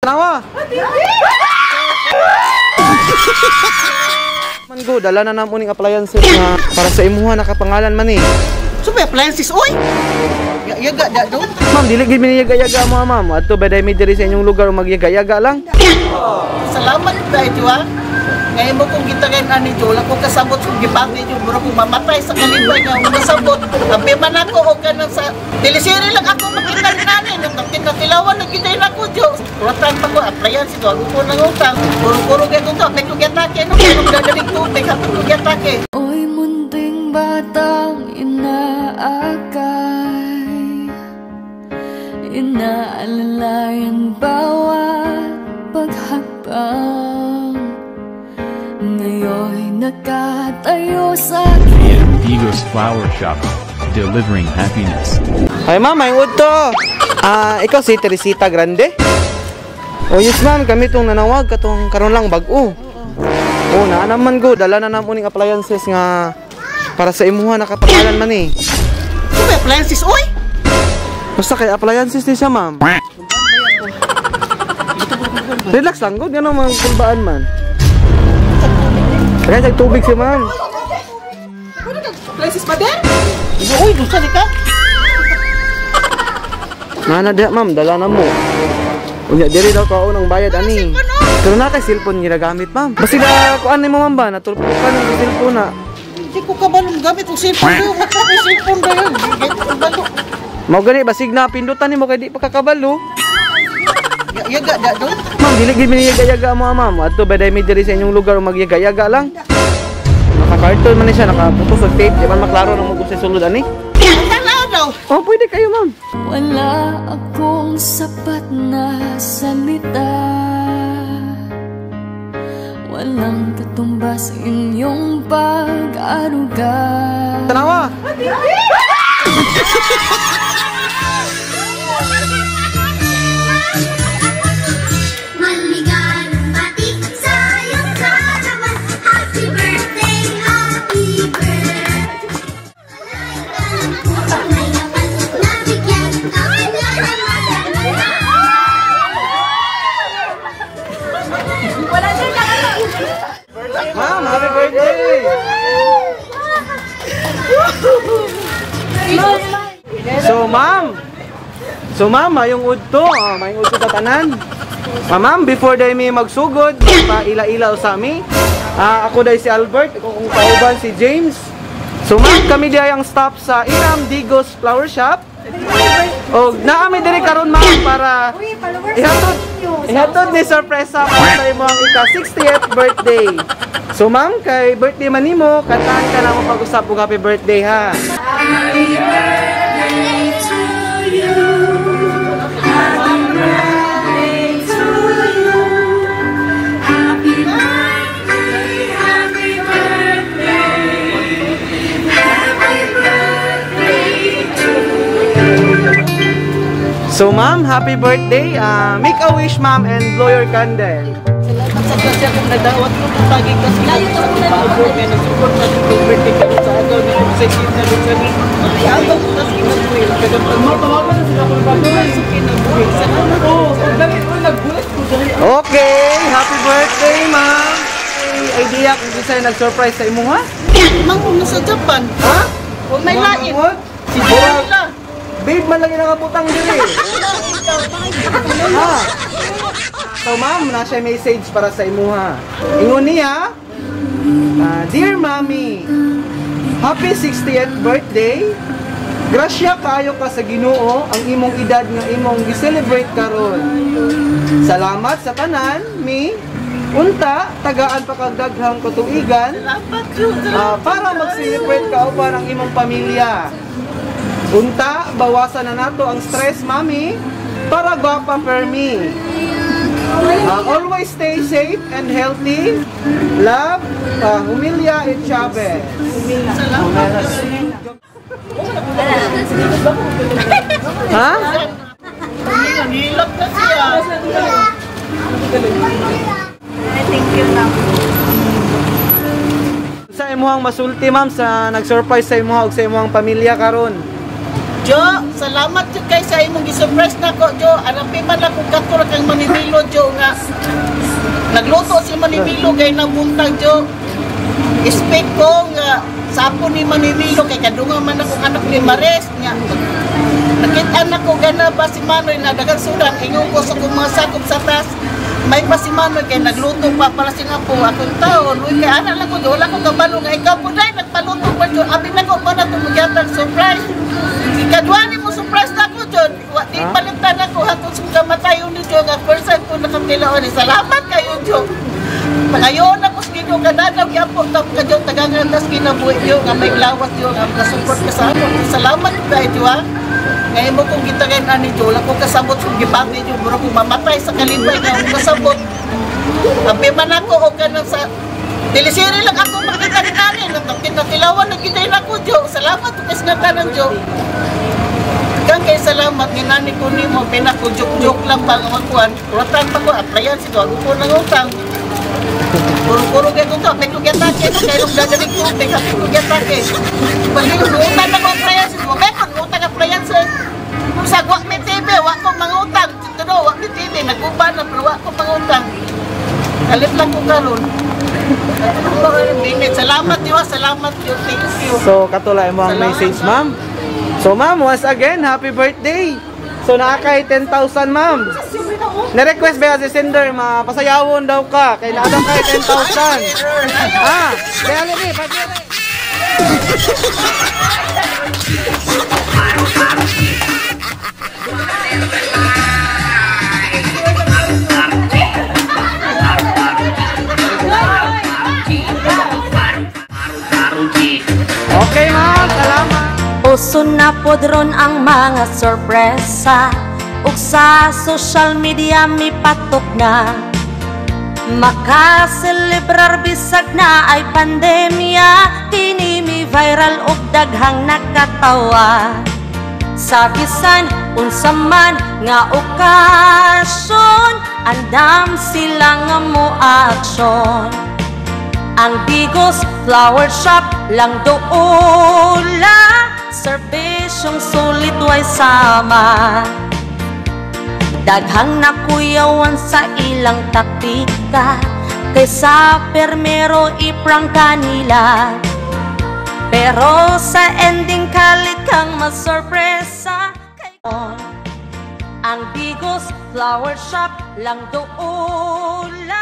Tanawa. Manggo, dala na namo ning appliances nga para sa imuha nakapangalan man eh. Super appliances, oy! Yaga da do. Ma'am, dili gid mi yaga-yaga mo ma'am. Adto ba day mi diri sa inyong lugar magyaga-yaga lang? Salamat dai Juwa. Ngayon mo kung gitagayin ani Jula ko kasabot kung gipati yung bro kung mamatay sa kalibay nga kung kasabot. Abi man ako o kanang sa teleserye lang ako makita ni nani nang tinatilawan na gitayin ako Jo. Utang pa ko appliances ko ako ko nang utang. Puro-puro gyud to, tek ko gyatake no kung dadaling tubig ako ko gyatake. Oy munting batang inaakay, inaalalayan bawat paghakbang. Ngayon nakatayo sa PM Digos Flower Shop, delivering happiness. Ay ma'am, may wood to. Ikaw si Teresita Grande? Oh yes ma'am, kami tong nanawag katong karon lang bag-o. Oh, naa naman go, dala na namo ning appliances nga para sa imuha nakapangalan man eh. Super appliances, oy! Basta kay appliances ni siya ma'am. Relax lang, good nga mga kulbaan man. Kaya sa tubig si ma'am. Appliances pa din? Uy, gusto ni ka? Nana diha ma'am, dala na mo. Unya diri daw kao nang bayad ani. Pero na kay cellphone ginagamit ma'am. Basta kuan ni mo ma'am ba natulpukan ng cellphone na. Hindi ko kabalong gamit ang cellphone dayo. May cellphone dayo. Mao gani basig na pindutan nimo kay di pa kakabalo. Yaga da do. Ma'am, dili gid mi yaga-yaga mo ma'am. Adto ba day mi diri sa inyong lugar magyaga-yaga lang. Naka-carton man ni siya, nakaputos og tape, di man maklaro nang mag-usay sulod ani. Tanaw daw. Oh, pwede kayo ma'am. wala akong sapat na salita. Walang katumbas inyong pag-aruga. Tanawa. Ma'am, happy birthday! So ma'am, mayong udto, mayong udto tatanan. Ma'am, before day mi magsugod, pa ila-ila usami. Ako day si Albert, kung kauban si James. So ma'am, kami day ang stop sa Iram Digos Flower Shop. O naami diri karon ma'am para ihatod ni sorpresa para sa imong ika-60th birthday. So ma'am, kay birthday man nimo, kantahan ka na mo pag-usap og happy birthday ha. Happy birthday to you. Happy birthday to you. Happy birthday, happy birthday. Happy birthday to you. So ma'am, happy birthday. Make a wish ma'am and blow your candle. Salamat sa grasya kung nadawat mo kung tagig ka sila. Bago kaya nasupport na yung birthday ka sa agaw na yung session na rin kami. Agaw ko na sila buwil. Kadang tawagan na sila kung bago na sukin na buwil. Salamat po. Okay, happy birthday ma'am. Idea kung di sa'yo nag-surprise sa imo ha? Mang kung nasa Japan. Ha? O may lain. Si Jola. Babe, man lang yung nakaputang diri. Ha? So ma'am, na siya message para sa imo ha. Ingon niya, Dear Mommy, happy 60th birthday. Grasya kaayo ka sa Ginoo ang imong edad nga imong gi-celebrate karon. Salamat sa tanan, mi. Unta, tagaan pa kag daghang katuigan para mag-celebrate ka uban ang imong pamilya. Unta, bawasan na nato ang stress, Mami, para gwapa per me. Always stay safe and healthy. Love, Humilia et Chavez. Ha? Nilap na siya. Thank you na. Sa imuhang masulti ma'am sa nag-surprise sa imuha ug sa imuhang pamilya karon. Jo, salamat Jo kay sa imong gi-surprise nako Jo. Arapi man ako kato ra kang Manimilo Jo nga. Nagluto si Manimilo kay nabuntag Jo. Expect ko nga sapo ni Manimilo kay kadungan man ako anak ni Mares nga. Nakita na ko gana ba si Manoy na dagang sudan ingon ko sa mga sakop sa taas. May pa si Manoy kay nagluto pa para sing apo akong taon. Uy kay ana lang ko Jo, wala ko kabalo nga ikaw po dai nagpaluto pa Jo. Abi na ko pa na tumugyatag surprise. Ikadwa ni mo surprise na ko Jo. Di palitan ako hatod sa kamatayon ni Jo nga first time ko nakatilaon ni. Salamat kayo Jo. Pangayon ako sa inyo kadadaw yapo ta ka Jo tagangan tas kinabuhi Jo nga may lawas Jo nga support ka sa ako. Salamat dai Jo. Ngayon mo kung gitagayin ani Jo, wala ko kasabot kung gibati Jo, mura kong mamatay sa kalibay nga akong kasabot. Abi man ako o ganun sa teleserye lang ako makita ni ani, nang tinatilawan na gidayin ako Jo. Salamat ko kasi natanan Jo. Kang kay salamat ni nani ko ni mo, pinako-joke lang ba ang magkuhan. Kuratan pa ko, aplayan si Jo, ako po ng utang. Puro-puro gaya ko to, may kugyatake ko, kaya nung dadaling ko, may kugyatake. Pag utang na ko aplayan si Jo, may utang aplayan si sa wak may TV, wak ko mangutang. Tudo, wak may TV, nagkuban na, pero wak ko mangutang. Kalit lang ko karon. Salamat Diwa, salamat yo, thank you. So katulay mo ang message ma'am. So ma'am, once again, happy birthday. So nakakay 10,000 ma'am. Na-request ba si Sender, pasayawon daw ka. Kaya naadang kay 10,000. Dali ni, pagdali. Okay ma'am, salamat. Uso na podron ang mga sorpresa ug sa social media mi patok na makaselebrar bisag na ay pandemya kini mi viral ug daghang nakatawa sa bisan unsa man nga okasyon andam sila nga mo aksyon. Ang Bigos Flower Shop lang doula, serbisyong sulit way sama. Daghang nakuyawan sa ilang taktika, kaysa permero iprang kanila. Pero sa ending kalit kang masorpresa. Ang Bigos Flower Shop lang doula.